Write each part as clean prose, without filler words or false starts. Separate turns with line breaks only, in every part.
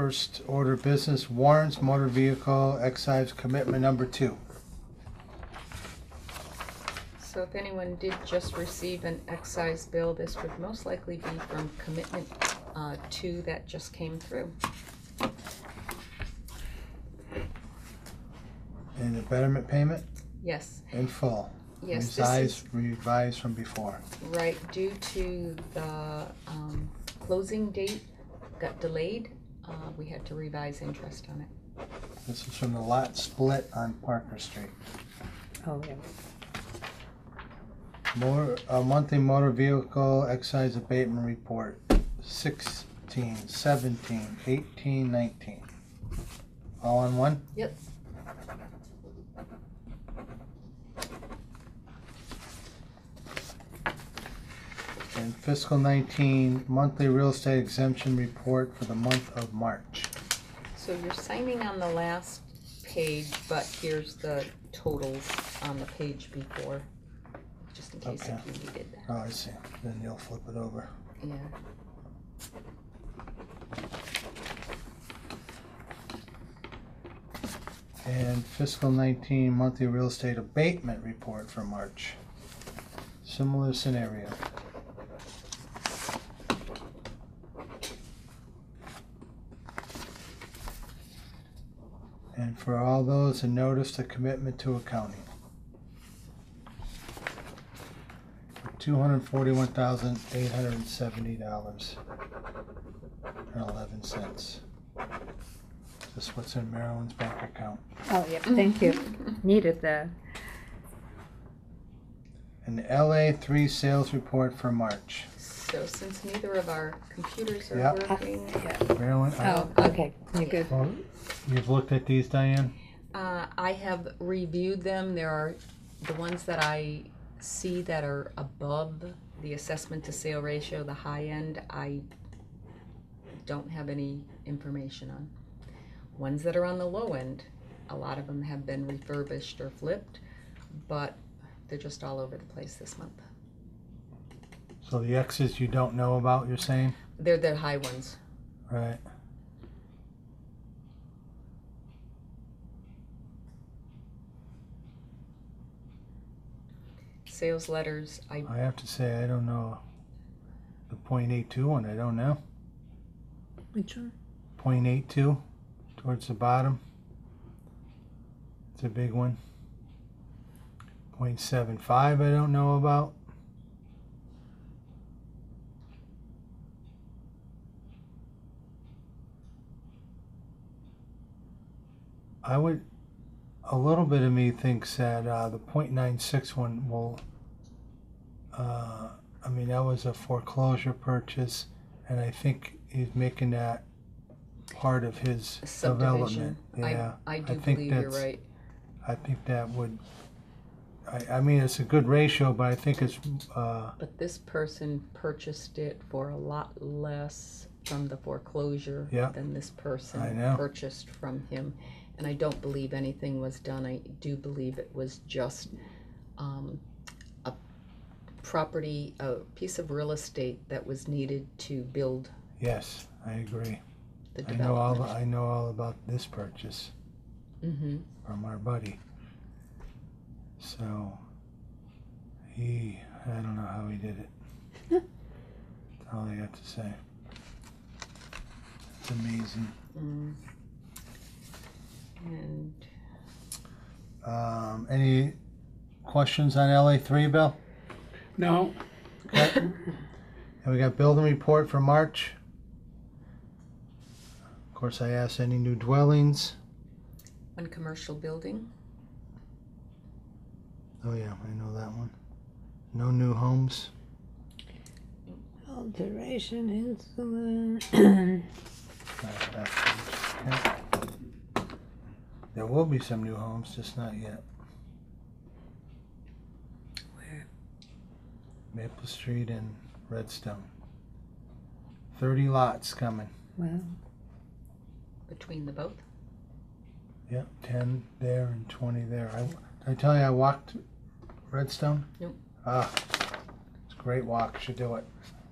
First order of business, warrants, motor vehicle, excise commitment number 2.
So if anyone did just receive an excise bill, this would most likely be from commitment 2 that just came through.
And the betterment payment
Yes.
in full.
Yes,
Revised from before.
Right, due to the closing date got delayed, we had to revise interest on it.
This is from the lot split on Parker Street.
Oh, yeah.
Monthly motor vehicle excise abatement report, 16, 17, 18, 19. All on one?
Yep.
And fiscal 19 monthly real estate exemption report for the month of March.
So you're signing on the last page, but here's the totals on the page before, just in case
Okay.
if you needed that.
Oh, I see. Then you'll flip it over.
Yeah.
And fiscal 19 monthly real estate abatement report for March. Similar scenario. And for all those, a notice of commitment to accounting. For $241,870.11. This is what's in Maryland's bank account.
Oh, yeah, thank you. Needed that.
And the LA3 sales report for March.
So since neither of our computers are
Yep.
working,
Maryland,
Oh, okay, you're good.
well, you've looked at these, Diane?
I have reviewed them. There are the ones that I see that are above the assessment to sale ratio, the high end, I don't have any information on. Ones that are on the low end, a lot of them have been refurbished or flipped, but they're just all over the place this month.
So the X's you don't know about, you're saying?
They're the high ones.
Right.
Sales letters,
I have to say, I don't know. The .82 one, I don't know.
Which one?
.82 towards the bottom. It's a big one. .75 I don't know about. I would, a little bit of me thinks that the .96 one will, I mean, that was a foreclosure purchase, and I think he's making that part of his
subdivision.
development. Yeah,
I do
think
believe you're
that's-
right.
I think that would, I mean, it's a good ratio, but I think it's,
But this person purchased it for a lot less from the foreclosure
Yeah.
than this
I
person
know.
purchased from him. And I don't believe anything was done. I do believe it was just a property, a piece of real estate that was needed to build
yes, I agree.
the
I know all,
development.
I know all about this purchase
Mm-hmm.
from our buddy. So, I don't know how he did it. That's all I got to say. It's amazing.
Mm. And
Any questions on LA3, Bill?
No,
Okay. And we got building report for March. Of course, I asked any new dwellings.
one commercial building.
Oh yeah, I know that one. No new homes.
Alteration, insulin.
That page. Okay. There will be some new homes, just not yet.
Where?
Maple Street and Redstone. 30 lots coming.
Well,
Between the both.
Yep, 10 there and 20 there. Did I tell you I walked Redstone?
Nope.
Ah, it's a great walk. Should do it.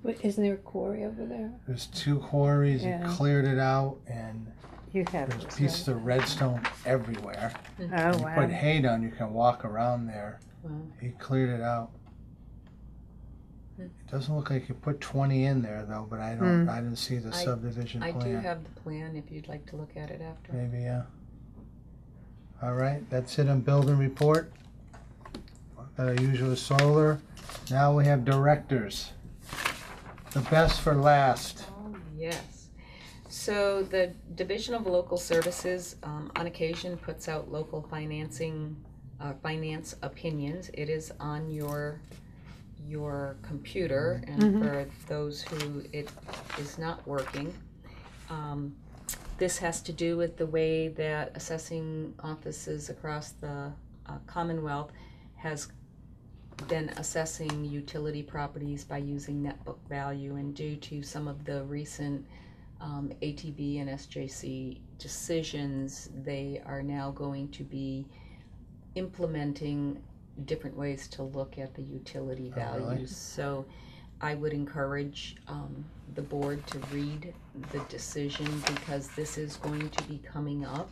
Wait, isn't there a quarry over there?
There's 2 quarries, he
Yeah.
cleared it out, and
You have
there's
this,
pieces
right?
of redstone everywhere.
Oh,
And you
wow.
put hay down, you can walk around there.
Wow.
He cleared it out. It doesn't look like you put 20 in there though, but I didn't see the subdivision
I
plan.
do have the plan if you'd like to look at it after.
Maybe, yeah. All right, that's it on building report. Got our usual solar. Now we have directors. The best for last.
Oh, yes. So the Division of Local Services on occasion puts out local finance opinions. It is on your computer, and for those who it is not working, this has to do with the way that assessing offices across the Commonwealth has been assessing utility properties by using net book value, and due to some of the recent ATB and SJC decisions, they are now going to be implementing different ways to look at the utility values.
really?
So I would encourage the board to read the decision, because this is going to be coming up,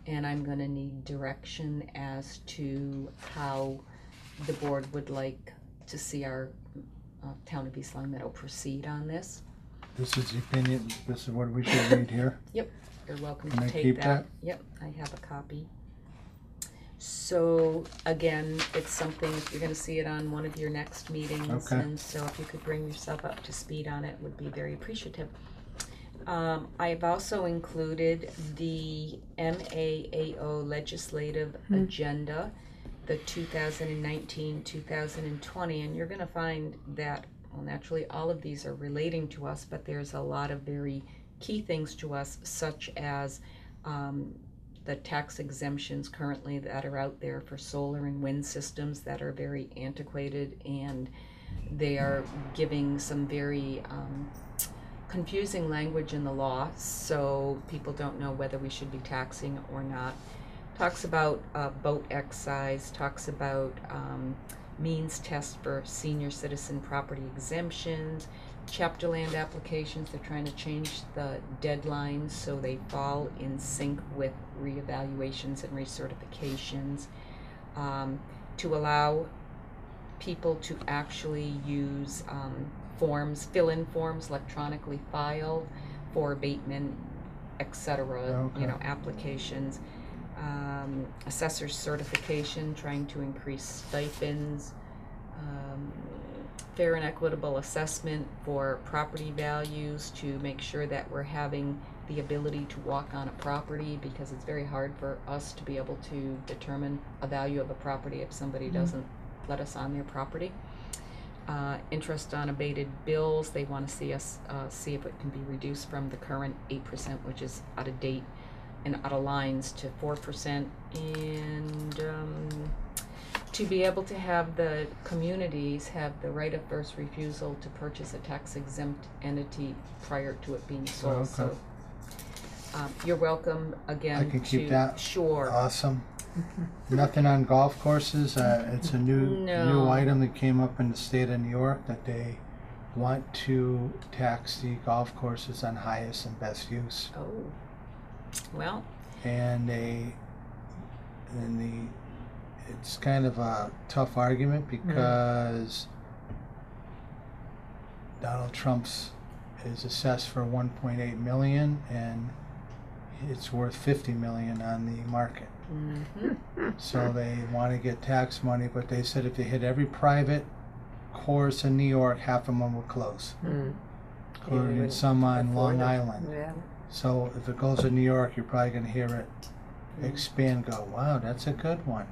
and I'm going to need direction as to how the board would like to see our town of East Long Meadow proceed on this.
This is the opinion, this is what we should read here.
You're welcome
Can
to
I
take
keep
that.
that?
Yep, I have a copy. So again, it's something, if you're gonna see it on one of your next meetings,
Okay.
and so if you could bring yourself up to speed on it, would be very appreciative. I've also included the MAAO legislative agenda, the 2019-2020, and you're gonna find that, well, naturally, all of these are relating to us, but there's a lot of very key things to us, such as the tax exemptions currently that are out there for solar and wind systems that are very antiquated, and they are giving some very confusing language in the law, so people don't know whether we should be taxing or not. Talks about boat excise, talks about means test for senior citizen property exemptions, chapter land applications. They're trying to change the deadlines so they fall in sync with reevaluations and recertifications, to allow people to actually use fill-in forms electronically filed for abatement, etc.
Okay.
Applications. Assessors certification, trying to increase stipends, fair and equitable assessment for property values, to make sure that we're having the ability to walk on a property, because it's very hard for us to be able to determine a value of a property if somebody doesn't let us on their property. Interest on abated bills, they want to see us see if it can be reduced from the current 8%, which is out of date and out of lines, to 4%, and to be able to have the communities have the right of first refusal to purchase a tax exempt entity prior to it being sold.
Okay.
So you're welcome again.
I can keep that?
Sure.
Awesome. Nothing on golf courses. It's a new
No.
item that came up in the state of New York, that they want to tax the golf courses on highest and best use.
Oh. Well.
And it's kind of a tough argument, because Donald Trump's is assessed for 1.8 million, and it's worth 50 million on the market. So they want to get tax money, but they said if they hit every private course in New York, half of them will close, including some on Long Island.
Yeah.
So if it goes to New York, you're probably going to hear it expand, go, wow, that's a good one.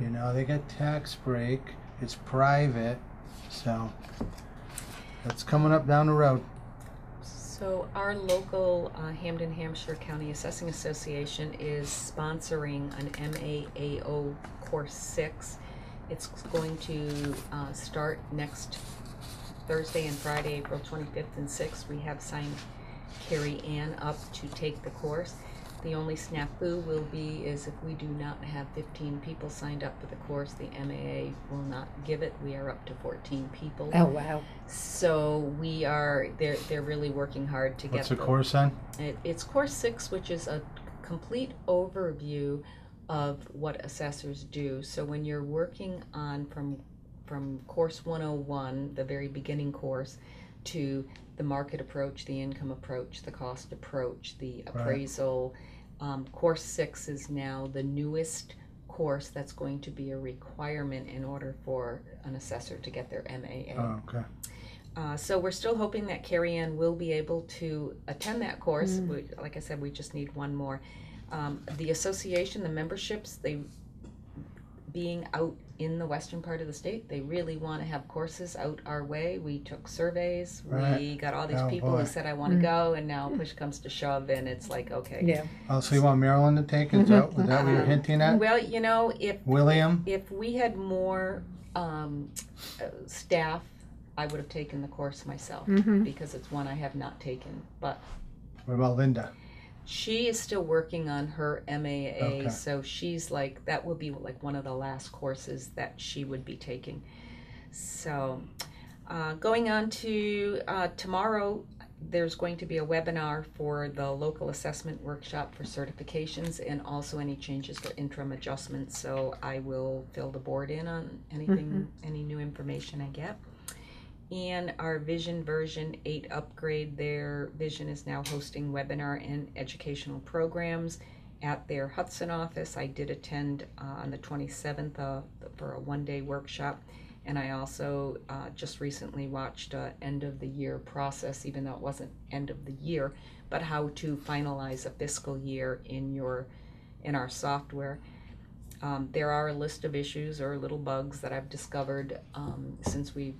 You know, they get tax break, it's private, so that's coming up down the road.
So our local Hamden, Hampshire County Assessing Association is sponsoring an MAAO Course 6. It's going to start next Thursday and Friday, April 25th and 6th. We have signed Carrie Ann up to take the course. The only snafu will be is if we do not have 15 people signed up for the course, the MAA will not give it. We are up to 14 people.
Oh, wow.
So we are, they're really working hard to
What's
get
the course on?
It's course 6, which is a complete overview of what assessors do. So when you're working on from course 101, the very beginning course, to the market approach, the income approach, the cost approach, the appraisal, course 6 is now the newest course that's going to be a requirement in order for an assessor to get their MAA.
Oh, okay.
So we're still hoping that Carrie Ann will be able to attend that course. Like I said, we just need one more. The association, the memberships, they being out in the western part of the state, they really want to have courses out our way. We took surveys.
Right.
We got all these
Oh,
people
boy.
who said, I want to go, and now push comes to shove, and it's like, okay.
Yeah.
Oh, so you want Maryland to take it? Is that what you're hinting at?
Well, you know,
William?
if we had more staff, I would have taken the course myself, because it's one I have not taken. But
What about Linda?
she is still working on her MAA,
Okay.
so she's like, that will be like one of the last courses that she would be taking. So going on to tomorrow, there's going to be a webinar for the local assessment workshop for certifications and also any changes for interim adjustments. So I will fill the board in on anything, any new information I get. And our Vision version 8 upgrade, their Vision is now hosting webinar and educational programs at their Hudson office. I did attend on the 27th for a one-day workshop, and I also just recently watched end of the year process, even though it wasn't end of the year, but how to finalize a fiscal year in our software. There are a list of issues or little bugs that I've discovered since we've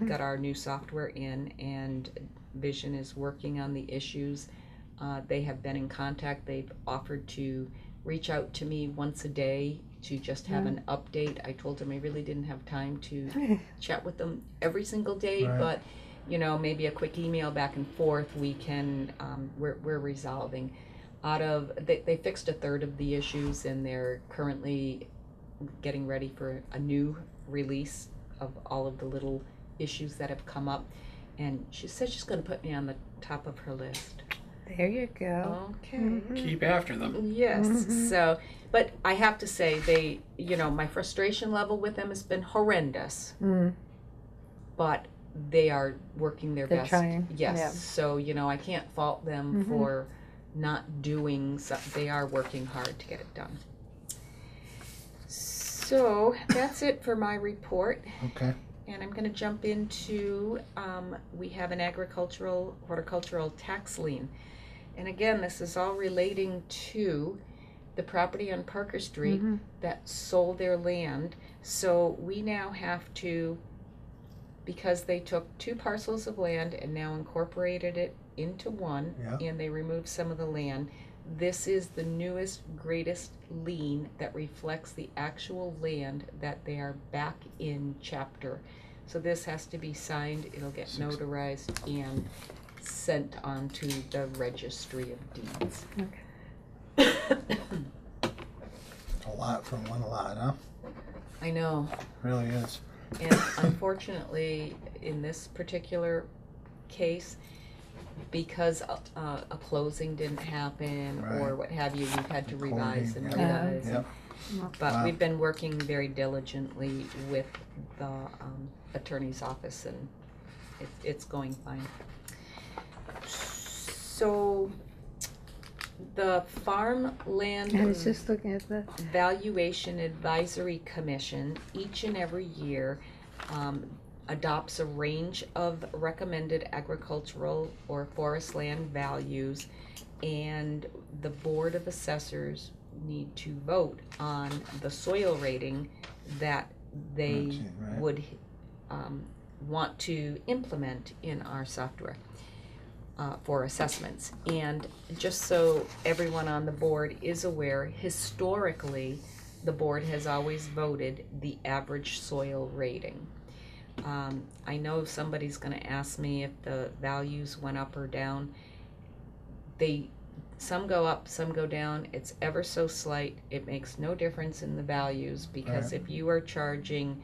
got our new software in, and Vision is working on the issues. They have been in contact. They've offered to reach out to me once a day to just have an update. I told them I really didn't have time to chat with them every single day,
Right.
but you know, maybe a quick email back and forth, we can, we're resolving. They fixed a third of the issues, and they're currently getting ready for a new release of all of the little issues that have come up, and she said she's going to put me on the top of her list.
There you go.
Okay.
Keep after them.
Yes. So, but I have to say, they, you know, my frustration level with them has been horrendous, but they are working their
They're
best.
trying.
Yes.
Yeah.
So, you know, I can't fault them for not doing so. They are working hard to get it done. So that's it for my report.
Okay.
And I'm going to jump into, we have an horticultural tax lien. And again, this is all relating to the property on Parker Street that sold their land. So we now have to, because they took 2 parcels of land and now incorporated it into one, and they removed some of the land, this is the newest, greatest lien that reflects the actual land that they are back in chapter. So this has to be signed, it'll get notarized and sent on to the registry of deeds.
A lot from one lot, huh?
I know.
Really is.
And unfortunately, in this particular case, because a closing didn't happen or what have you, we've had to revise and revise.
Yep.
But we've been working very diligently with the attorney's office, and it's going fine. So the Farmland
I was just looking at that.
Valuation Advisory Commission each and every year adopts a range of recommended agricultural or forest land values, and the Board of Assessors need to vote on the soil rating that they would want to implement in our software for assessments. And just so everyone on the board is aware, historically, the board has always voted the average soil rating. I know somebody's going to ask me if the values went up or down. They some go up, some go down. It's ever so slight. It makes no difference in the values because
Right.
if you are charging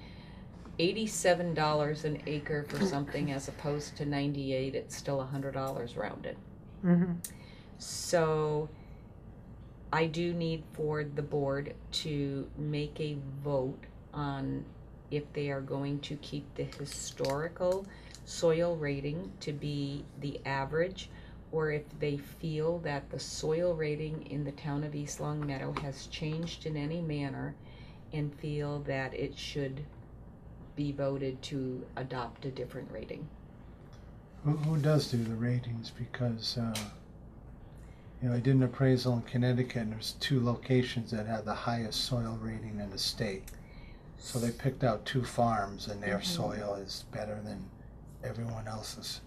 $87 an acre for something as opposed to 98, it's still $100 rounded.
Mm-hmm.
So I do need for the board to make a vote on if they are going to keep the historical soil rating to be the average, or if they feel that the soil rating in the town of East Long Meadow has changed in any manner and feel that it should be voted to adopt a different rating.
Who does do the ratings? Because, I did an appraisal in Connecticut, and there's 2 locations that had the highest soil rating in the state. So they picked out 2 farms, and their soil is better than everyone else's.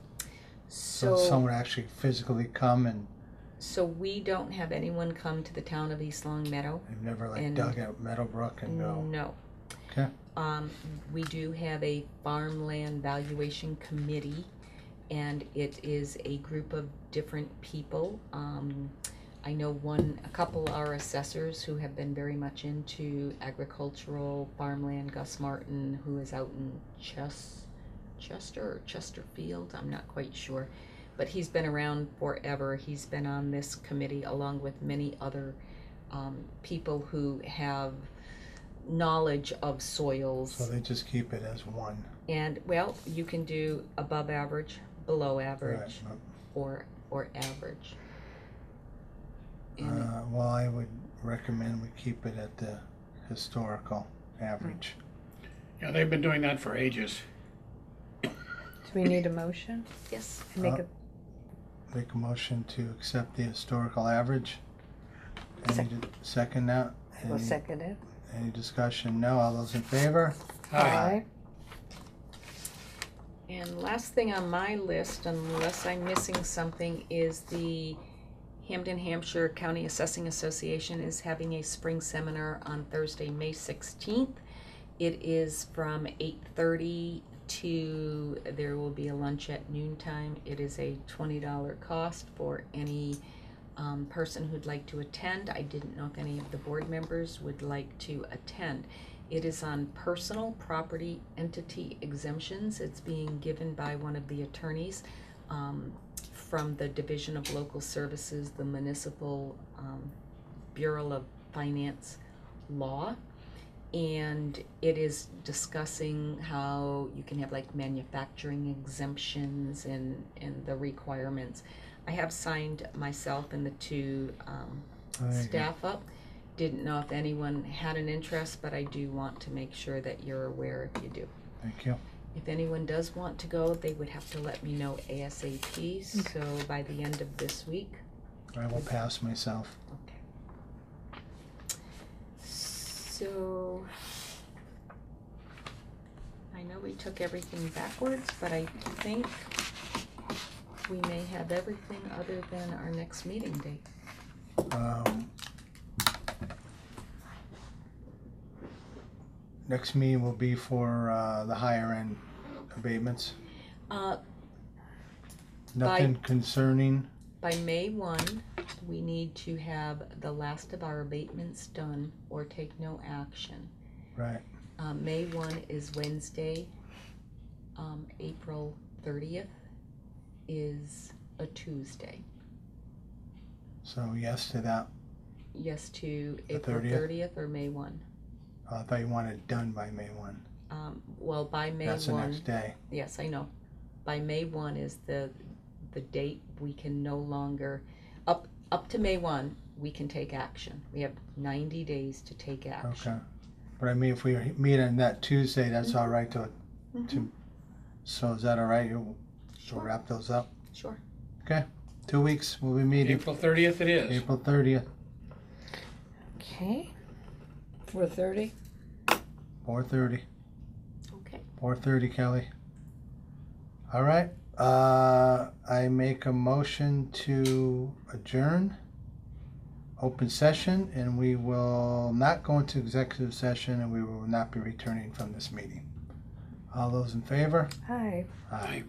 So someone actually physically come, and
So we don't have anyone come to the town of East Long Meadow.
they've never
And-
dug out Meadowbrook and go.
No.
Okay.
We do have a farmland valuation committee, and it is a group of different people. I know a couple are assessors who have been very much into agricultural farmland. Gus Martin, who is out in Chester or Chesterfield, I'm not quite sure, but he's been around forever. He's been on this committee along with many other people who have knowledge of soils.
So they just keep it as one.
And well, you can do above average, below average,
Right.
or average. And
Well, I would recommend we keep it at the historical average.
Yeah, they've been doing that for ages.
Do we need a motion?
yes,
I make a
Make a motion to accept the historical average. Any second that?
I will
Any-
second it.
Any discussion? No. All those in favor?
Aye.
and last thing on my list, unless I'm missing something, is the Hampden, Hampshire County Assessing Association is having a spring seminar on Thursday, May 16th. It is from 8:30 to, there will be a lunch at noontime. It is a $20 cost for any person who'd like to attend. I didn't know if any of the board members would like to attend. It is on personal property entity exemptions. It's being given by one of the attorneys from the Division of Local Services, the Municipal Bureau of Finance Law. And it is discussing how you can have like manufacturing exemptions and the requirements. I have signed myself and the 2
There you go.
staff up. Didn't know if anyone had an interest, but I do want to make sure that you're aware if you do.
Thank you.
If anyone does want to go, they would have to let me know ASAP, so by the end of this week.
I will pass myself.
Okay. So, I know we took everything backwards, but I think we may have everything other than our next meeting date.
Next meeting will be for the higher end abatements.
Uh,
Nothing concerning.
By May 1, we need to have the last of our abatements done or take no action.
Right.
May 1 is Wednesday. April 30th is a Tuesday.
So yes to that.
Yes to
The
April
30th?
30th or May 1.
I thought you wanted it done by May 1.
Well, by May
That's
1.
the next day.
Yes, I know. By May 1 is the date we can no longer, up to May 1, we can take action. We have 90 days to take action.
Okay. But I mean, if we meet on that Tuesday, that's all right to,
Mhm.
so is that all right? We'll
Sure.
wrap those up.
Sure.
Okay. 2 weeks, we'll be meeting.
April 30th it is.
April 30th,
Okay. 4:30.
4:30.
Okay.
4:30, Kelly. All right. I make a motion to adjourn open session, and we will not go into executive session, and we will not be returning from this meeting. All those in favor?
Hi.
Aye.
Aye.